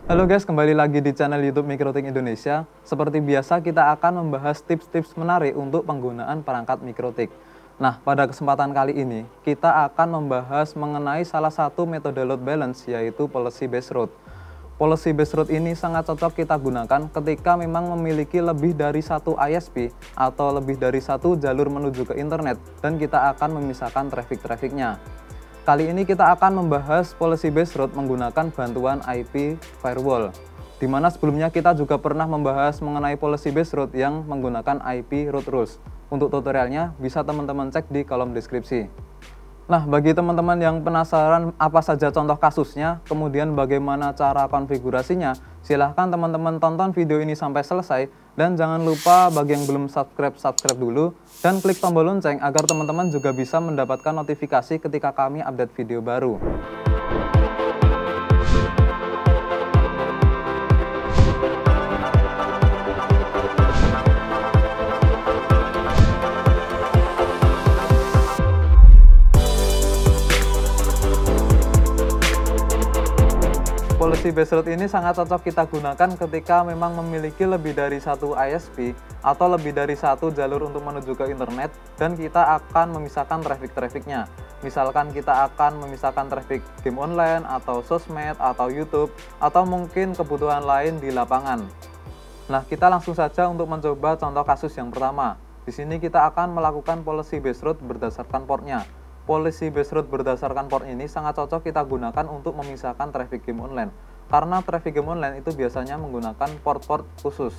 Halo guys, kembali lagi di channel YouTube Mikrotik Indonesia. Seperti biasa, kita akan membahas tips-tips menarik untuk penggunaan perangkat Mikrotik. Nah, pada kesempatan kali ini, kita akan membahas mengenai salah satu metode load balance, yaitu policy based load. Policy based load ini sangat cocok kita gunakan ketika memang memiliki lebih dari satu ISP atau lebih dari satu jalur menuju ke internet, dan kita akan memisahkan traffic-trafficnya. Kali ini kita akan membahas policy based load menggunakan bantuan IP firewall. Di mana sebelumnya kita juga pernah membahas mengenai policy based load yang menggunakan IP root rules. Untuk tutorialnya bisa teman-teman cek di kolom deskripsi. Nah, bagi teman-teman yang penasaran apa saja contoh kasusnya, kemudian bagaimana cara konfigurasinya, silahkan teman-teman tonton video ini sampai selesai. Dan jangan lupa bagi yang belum subscribe dulu, dan klik tombol lonceng agar teman-teman juga bisa mendapatkan notifikasi ketika kami update video baru. Policy based load ini sangat cocok kita gunakan ketika memang memiliki lebih dari satu ISP atau lebih dari satu jalur untuk menuju ke internet, dan kita akan memisahkan traffic-trafficnya. Misalkan kita akan memisahkan traffic game online atau sosmed atau YouTube atau mungkin kebutuhan lain di lapangan. Nah, kita langsung saja untuk mencoba contoh kasus yang pertama. Di sini kita akan melakukan policy based load berdasarkan portnya. Policy based load berdasarkan port ini sangat cocok kita gunakan untuk memisahkan traffic game online, karena traffic game online itu biasanya menggunakan port-port khusus.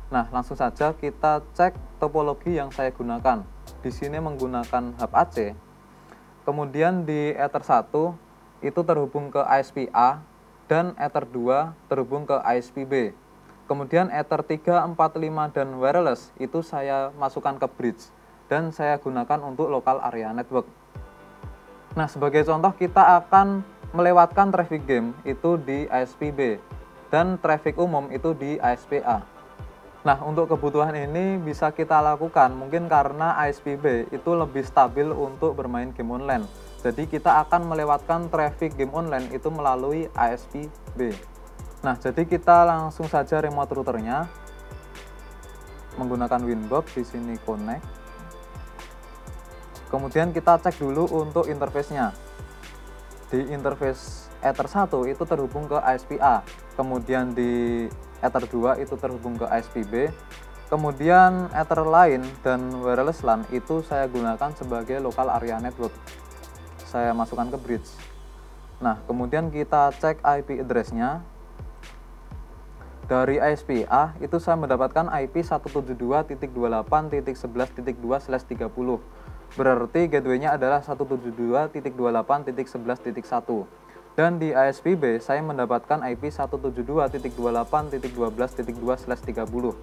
Nah, langsung saja kita cek topologi yang saya gunakan. Di sini menggunakan hub AC, kemudian di Ether 1 itu terhubung ke ISP A, dan Ether 2 terhubung ke ISP B. Kemudian Ether 3, 4, 5, dan wireless itu saya masukkan ke bridge, dan saya gunakan untuk local area network. Nah, sebagai contoh kita akan melewatkan traffic game itu di ISP B, dan traffic umum itu di ISP A. Nah, untuk kebutuhan ini bisa kita lakukan mungkin karena ISP B itu lebih stabil untuk bermain game online. Jadi kita akan melewatkan traffic game online itu melalui ISP B. Nah, jadi kita langsung saja remote routernya menggunakan Winbox. Di sini connect. Kemudian kita cek dulu untuk interface-nya. Di interface Ether 1 itu terhubung ke ISP A, kemudian di Ether 2 itu terhubung ke ISP B, kemudian Ether lain dan wireless LAN itu saya gunakan sebagai local area network. Saya masukkan ke bridge. Nah, kemudian kita cek IP address-nya. Dari ISP A itu saya mendapatkan IP 172.28.11.2/30. Berarti gateway-nya adalah 172.28.11.1. Dan di ISP B saya mendapatkan IP 172.28.12.2/30.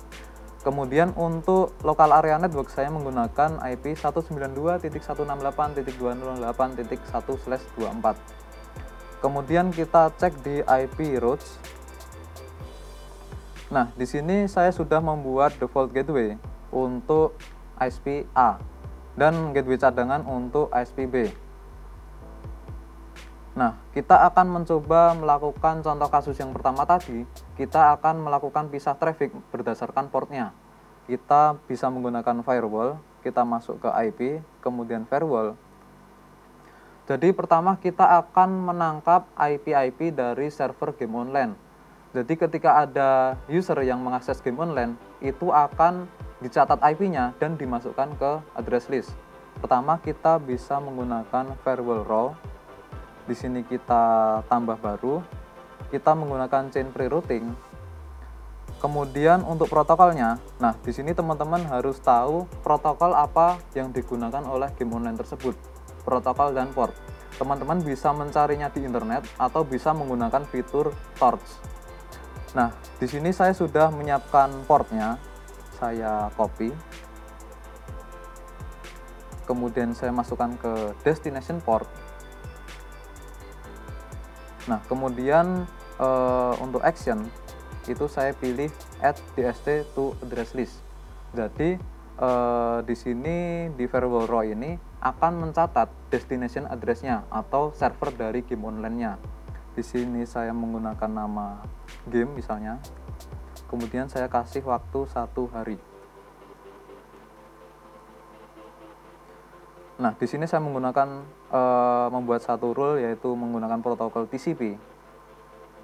Kemudian untuk local area network saya menggunakan IP 192.168.208.1/24. Kemudian kita cek di IP routes. Nah, di sini saya sudah membuat default gateway untuk ISP A dan gateway cadangan untuk ISP B. Nah, kita akan mencoba melakukan contoh kasus yang pertama tadi. Kita akan melakukan pisah traffic berdasarkan portnya. Kita bisa menggunakan firewall, kita masuk ke IP, kemudian firewall. Jadi pertama kita akan menangkap IP-IP dari server game online. Jadi ketika ada user yang mengakses game online, itu akan dicatat IP-nya dan dimasukkan ke address list. Pertama kita bisa menggunakan firewall row. Di sini kita tambah baru. Kita menggunakan chain pre-routing. Kemudian untuk protokolnya, nah di sini teman-teman harus tahu protokol apa yang digunakan oleh game online tersebut, protokol dan port. Teman-teman bisa mencarinya di internet atau bisa menggunakan fitur torch. Nah, di sini saya sudah menyiapkan portnya. Saya copy, kemudian saya masukkan ke destination port. Nah, kemudian untuk action itu saya pilih add DST to address list. Jadi di sini di firewall row ini akan mencatat destination address-nya atau server dari game online-nya. Di sini saya menggunakan nama game misalnya, kemudian saya kasih waktu 1 hari. Nah, di sini saya menggunakan membuat satu rule, yaitu menggunakan protokol TCP.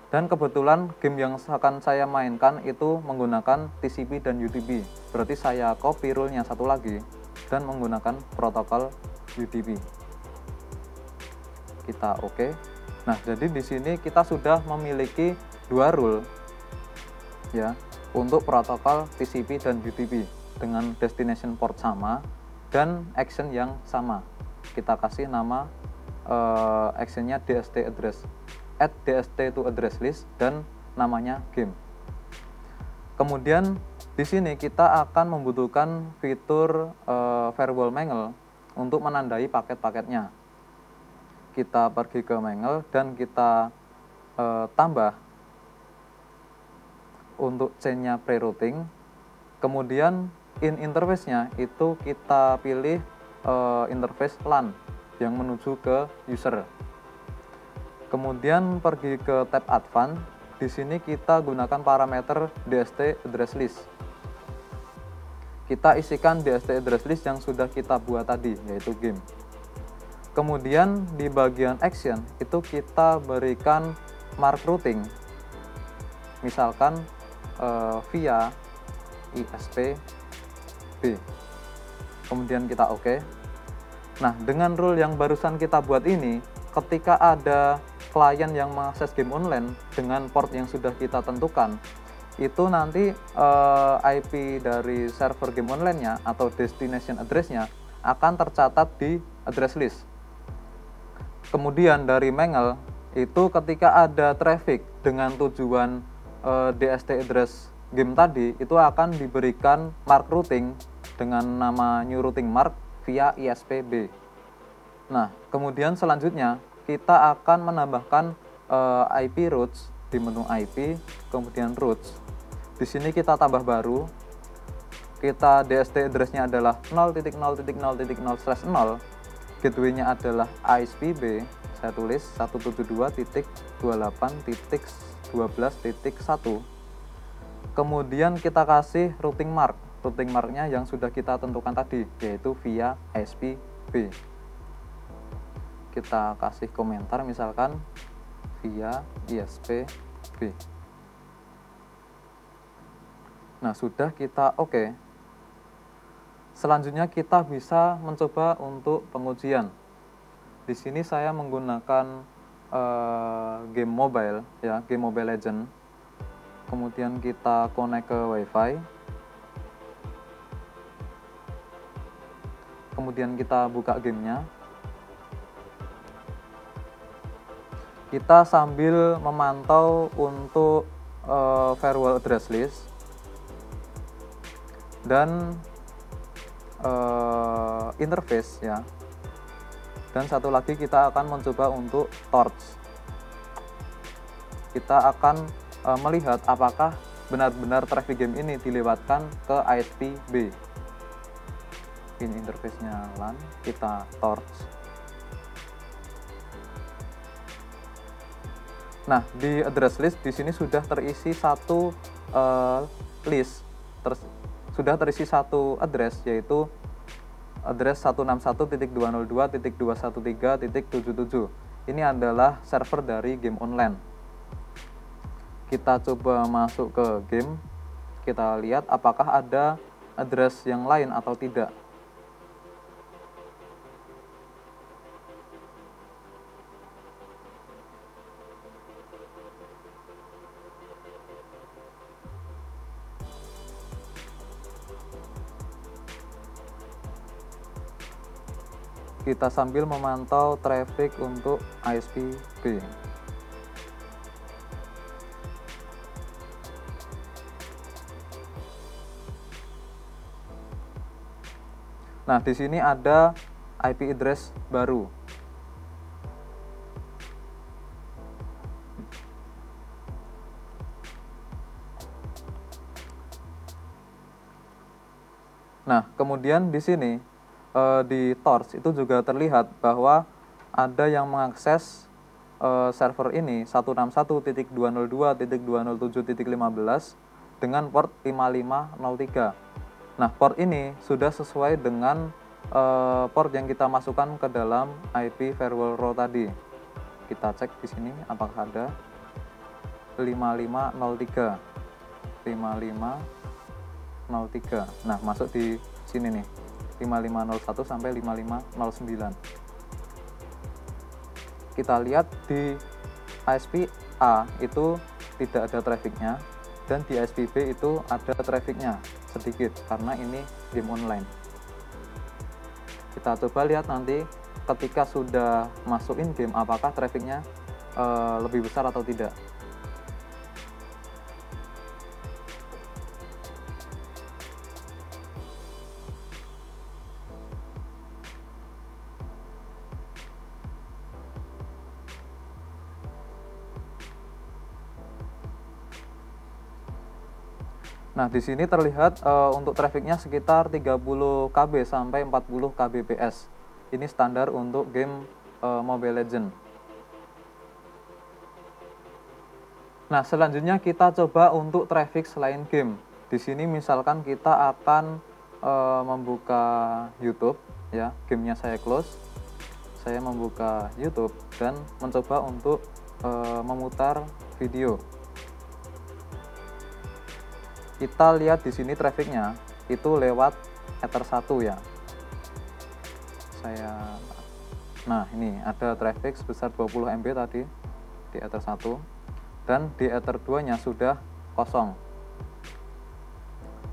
Dan kebetulan game yang akan saya mainkan itu menggunakan TCP dan UDP. Berarti saya copy rule-nya satu lagi dan menggunakan protokol UDP. Kita oke. Nah, jadi di sini kita sudah memiliki 2 rule ya untuk protokol TCP dan UDP dengan destination port sama dan action yang sama. Kita kasih nama actionnya DST address, add DST to address list, dan namanya game. Kemudian di sini kita akan membutuhkan fitur firewall mangle untuk menandai paket-paketnya. Kita pergi ke mangle dan kita tambah untuk chainnya pre-routing. Kemudian in interface-nya itu kita pilih interface LAN yang menuju ke user. Kemudian pergi ke tab Advanced. Di sini kita gunakan parameter DST address list. Kita isikan DST address list yang sudah kita buat tadi, yaitu game. Kemudian di bagian action itu kita berikan mark routing. Misalkan via ISP B. Kemudian kita oke. Nah, dengan rule yang barusan kita buat ini, ketika ada klien yang mengakses game online dengan port yang sudah kita tentukan, itu nanti IP dari server game online-nya atau destination address-nya akan tercatat di address list. Kemudian dari mangle itu ketika ada traffic dengan tujuan DST address game tadi, itu akan diberikan mark routing dengan nama new routing mark via ISP-B. Nah, kemudian selanjutnya kita akan menambahkan IP routes di menu IP, kemudian routes. Di sini kita tambah baru, kita DST address-nya adalah 0.0.0.0/0, gateway-nya adalah ISP-B, saya tulis 172.28.12.1. Kemudian kita kasih routing mark-nya yang sudah kita tentukan tadi, yaitu via ISP-B. Kita kasih komentar misalkan via ISP-B. Nah, sudah kita oke. Selanjutnya kita bisa mencoba untuk pengujian. Di sini saya menggunakan game mobile ya, game Mobile Legends. Kemudian kita connect ke WiFi. Kemudian kita buka gamenya. Kita sambil memantau untuk firewall address list dan interface ya. Dan satu lagi kita akan mencoba untuk torch. Kita akan melihat apakah benar-benar traffic game ini dilewatkan ke ISP-B. Ini interface-nya LAN, kita torch. Nah, di address list di sini sudah terisi satu sudah terisi satu address, yaitu address 161.202.213.77. Ini adalah server dari game online. Kita coba masuk ke game, kita lihat apakah ada address yang lain atau tidak. Kita sambil memantau traffic untuk ISP-B. Nah, di sini ada IP address baru. Nah, kemudian di sini di torch itu juga terlihat bahwa ada yang mengakses server ini 161.202.207.15 dengan port 5503. Nah, port ini sudah sesuai dengan port yang kita masukkan ke dalam IP firewall row tadi. Kita cek di sini apakah ada 5503. Nah, masuk di sini nih. 5501 sampai 5509. Kita lihat di ISP A itu tidak ada trafficnya, dan di ISP B itu ada trafficnya sedikit karena ini game online. Kita coba lihat nanti ketika sudah masukin game apakah trafficnya lebih besar atau tidak. Nah, di sini terlihat untuk trafficnya sekitar 30 KB sampai 40 Kbps. Ini standar untuk game Mobile Legends. Nah, selanjutnya kita coba untuk traffic selain game. Di sini misalkan kita akan membuka YouTube, ya, gamenya saya close. Saya membuka YouTube dan mencoba untuk memutar video. Kita lihat di sini trafficnya itu lewat Ether 1 ya. Nah, ini ada traffic sebesar 20 MB tadi di Ether 1 dan di Ether 2-nya sudah kosong.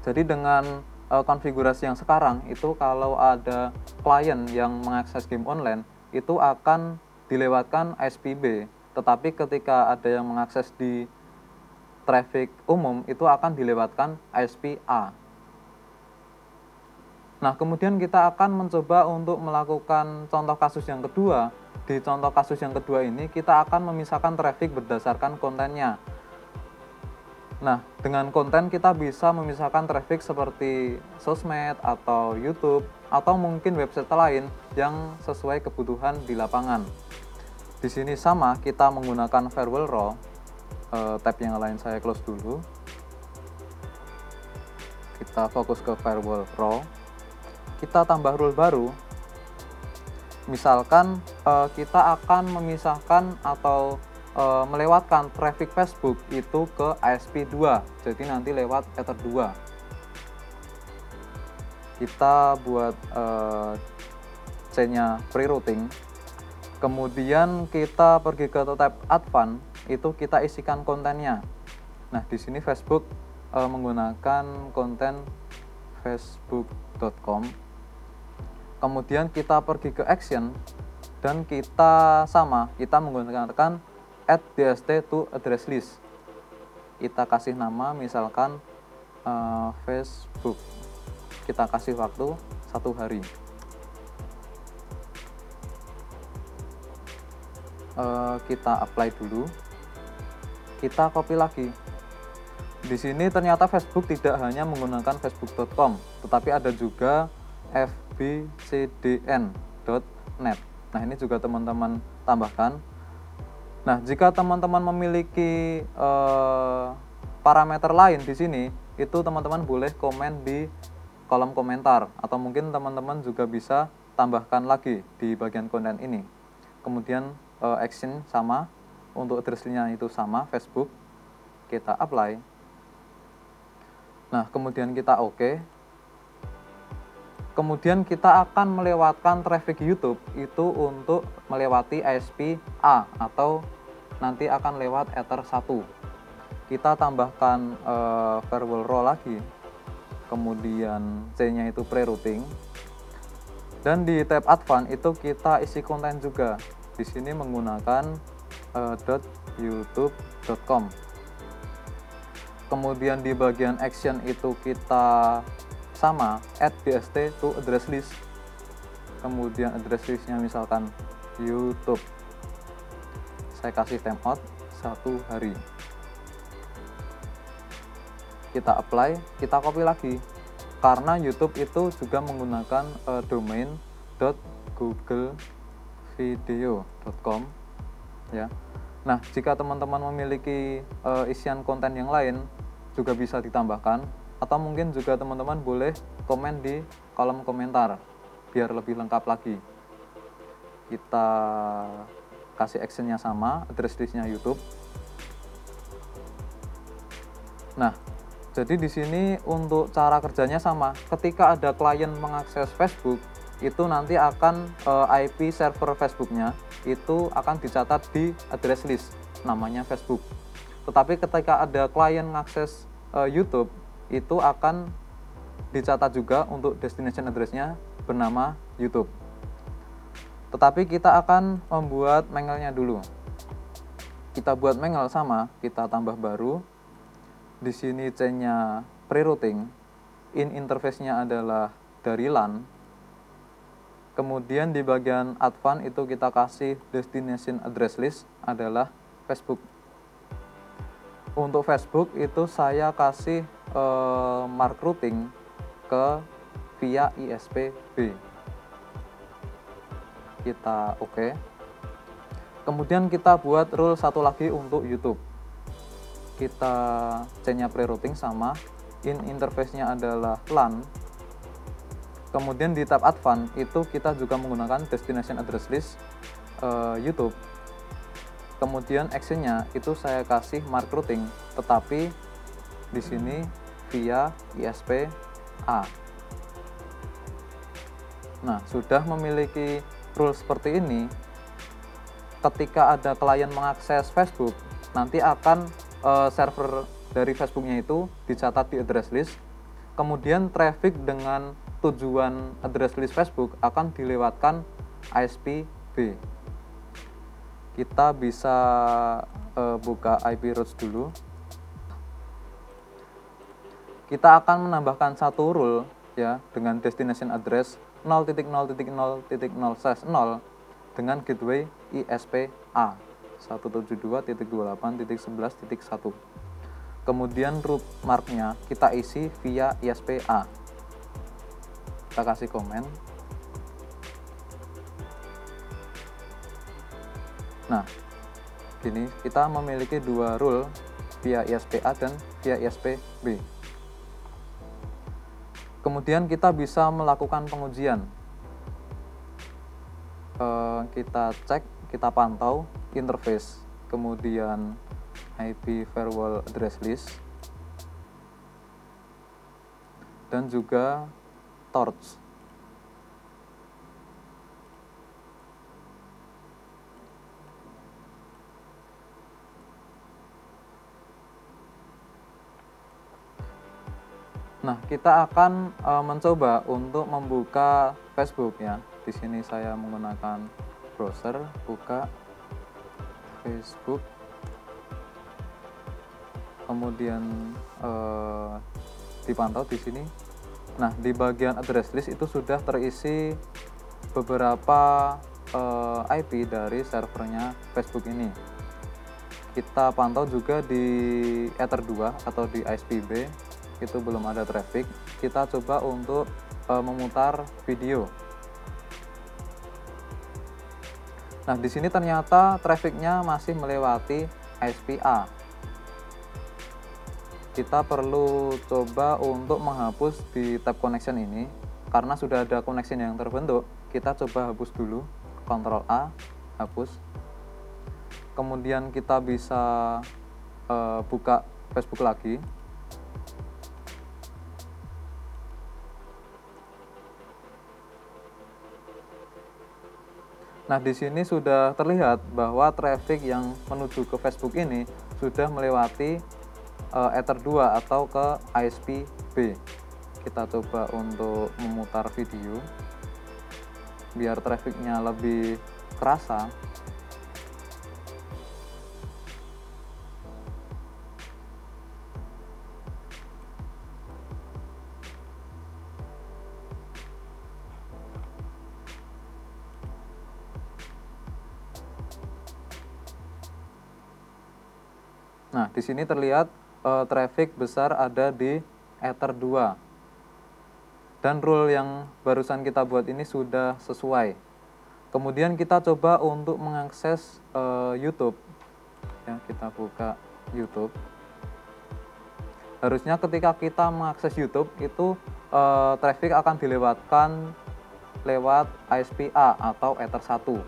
Jadi dengan konfigurasi yang sekarang itu kalau ada klien yang mengakses game online itu akan dilewatkan ISP B, tetapi ketika ada yang mengakses di traffic umum itu akan dilewatkan ISP A. Nah, kemudian kita akan mencoba untuk melakukan contoh kasus yang kedua. Di contoh kasus yang kedua ini kita akan memisahkan traffic berdasarkan kontennya. Nah, dengan konten kita bisa memisahkan traffic seperti sosmed atau YouTube atau mungkin website lain yang sesuai kebutuhan di lapangan. Di sini sama, kita menggunakan firewall row. Tab yang lain saya close dulu. Kita fokus ke firewall row. Kita tambah rule baru. Misalkan kita akan memisahkan atau melewatkan traffic Facebook itu ke ISP 2. Jadi nanti lewat Ether 2. Kita buat C-nya pre-routing. Kemudian kita pergi ke tab Advanced. Itu kita isikan kontennya. Nah, di sini Facebook menggunakan konten facebook.com. Kemudian kita pergi ke action dan kita menggunakan add DST to address list. Kita kasih nama misalkan Facebook. Kita kasih waktu 1 hari. Kita apply dulu. Kita copy lagi. Di sini ternyata Facebook tidak hanya menggunakan facebook.com, tetapi ada juga fbcdn.net. Nah, ini juga teman-teman tambahkan. Nah, jika teman-teman memiliki parameter lain di sini, itu teman-teman boleh komen di kolom komentar, atau mungkin teman-teman juga bisa tambahkan lagi di bagian konten ini. Kemudian action sama, untuk address-nya itu sama, Facebook. Kita apply. Nah, kemudian kita OK. Kemudian kita akan melewatkan traffic YouTube itu untuk melewati ISP A atau nanti akan lewat Ether 1. Kita tambahkan firewall row lagi. Kemudian C-nya itu pre-routing. Dan di tab Advanced itu kita isi konten juga. Di sini menggunakan .youtube.com. Kemudian di bagian action itu kita sama, add DST to address list. Kemudian address listnya misalkan YouTube. Saya kasih timeout 1 hari. Kita apply, kita copy lagi. Karena YouTube itu juga menggunakan domain .googlevideo.com. ya. Nah, jika teman-teman memiliki isian konten yang lain juga bisa ditambahkan, atau mungkin juga teman-teman boleh komen di kolom komentar biar lebih lengkap lagi. Kita kasih actionnya sama, address listnya YouTube. Nah, jadi di sini untuk cara kerjanya sama. Ketika ada klien mengakses Facebook, itu nanti akan IP server Facebooknya itu akan dicatat di address list namanya Facebook. Tetapi ketika ada klien mengakses YouTube, itu akan dicatat juga untuk destination address-nya bernama YouTube. Tetapi kita akan membuat mangelnya dulu. Kita buat mangel sama, kita tambah baru. Di sini chain-nya pre-routing, in interface-nya adalah dari LAN. Kemudian di bagian advanced itu kita kasih destination address list adalah Facebook. Untuk Facebook itu saya kasih mark routing ke via ISP-B. Kita oke. Kemudian kita buat rule satu lagi untuk YouTube. Kita chain-nya pre-routing sama, in interface-nya adalah LAN. Kemudian di tab advanced itu kita juga menggunakan destination address list YouTube. Kemudian action-nya itu saya kasih mark routing, tetapi di sini via ISP-A. Nah, sudah memiliki rule seperti ini, ketika ada klien mengakses Facebook, nanti akan server dari Facebooknya itu dicatat di address list, kemudian traffic dengan tujuan address list Facebook akan dilewatkan ISP-B. Kita bisa buka IP routes dulu. Kita akan menambahkan satu rule ya dengan destination address 0.0.0.0/0 dengan gateway ISP-A 172.28.11.1. Kemudian root marknya kita isi via ISP-A. Kita kasih komen. Nah, gini kita memiliki dua rule via ISP-A dan via ISP-B. Kemudian kita bisa melakukan pengujian. Kita cek, kita pantau interface, kemudian IP firewall address list, dan juga torch. Nah, kita akan mencoba untuk membuka Facebook ya. Di sini saya menggunakan browser, buka Facebook. Kemudian dipantau di sini. Nah, di bagian address list itu sudah terisi beberapa IP dari servernya Facebook ini. Kita pantau juga di Ether 2 atau di ISP-B, itu belum ada traffic. Kita coba untuk memutar video. Nah, di sini ternyata trafficnya masih melewati ISP-A. Kita perlu coba untuk menghapus di tab connection ini, karena sudah ada connection yang terbentuk. Kita coba hapus dulu, Ctrl A, hapus. Kemudian kita bisa buka Facebook lagi. Nah, di sini sudah terlihat bahwa traffic yang menuju ke Facebook ini sudah melewati Ether 2 atau ke ISP-B. Kita coba untuk memutar video biar trafficnya lebih kerasa. Nah, di sini terlihat traffic besar ada di Ether 2. Dan rule yang barusan kita buat ini sudah sesuai. Kemudian kita coba untuk mengakses YouTube. Ya, kita buka YouTube. Harusnya ketika kita mengakses YouTube itu traffic akan dilewatkan lewat ISP A atau Ether 1.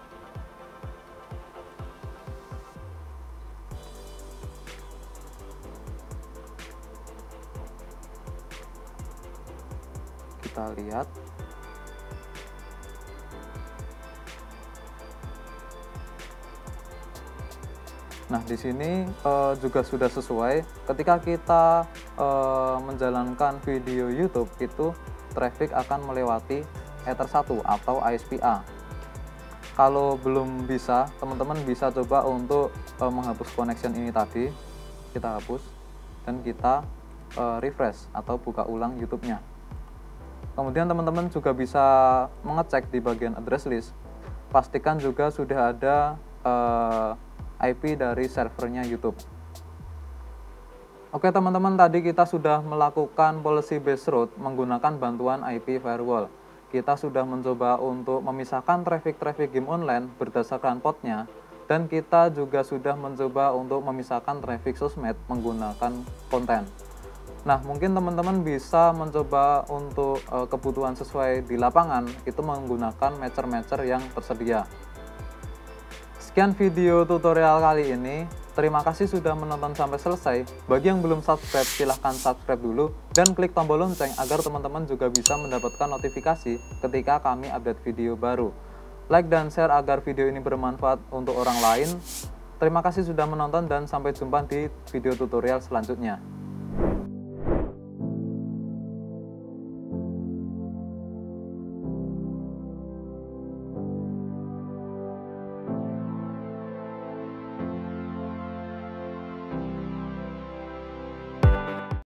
Kita lihat. Nah, di sini juga sudah sesuai. Ketika kita menjalankan video YouTube, itu traffic akan melewati Ether 1 atau ISP A. Kalau belum bisa, teman-teman bisa coba untuk menghapus connection ini tadi. Kita hapus dan kita refresh atau buka ulang YouTube-nya. Kemudian teman-teman juga bisa mengecek di bagian address list. Pastikan juga sudah ada IP dari servernya YouTube. Oke teman-teman, tadi kita sudah melakukan policy based route menggunakan bantuan IP firewall. Kita sudah mencoba untuk memisahkan traffic game online berdasarkan portnya, dan kita juga sudah mencoba untuk memisahkan traffic sosmed menggunakan konten. Nah, mungkin teman-teman bisa mencoba untuk kebutuhan sesuai di lapangan itu menggunakan matcher-matcher yang tersedia. Sekian video tutorial kali ini. Terima kasih sudah menonton sampai selesai. Bagi yang belum subscribe, silahkan subscribe dulu dan klik tombol lonceng agar teman-teman juga bisa mendapatkan notifikasi ketika kami update video baru. Like dan share agar video ini bermanfaat untuk orang lain. Terima kasih sudah menonton dan sampai jumpa di video tutorial selanjutnya.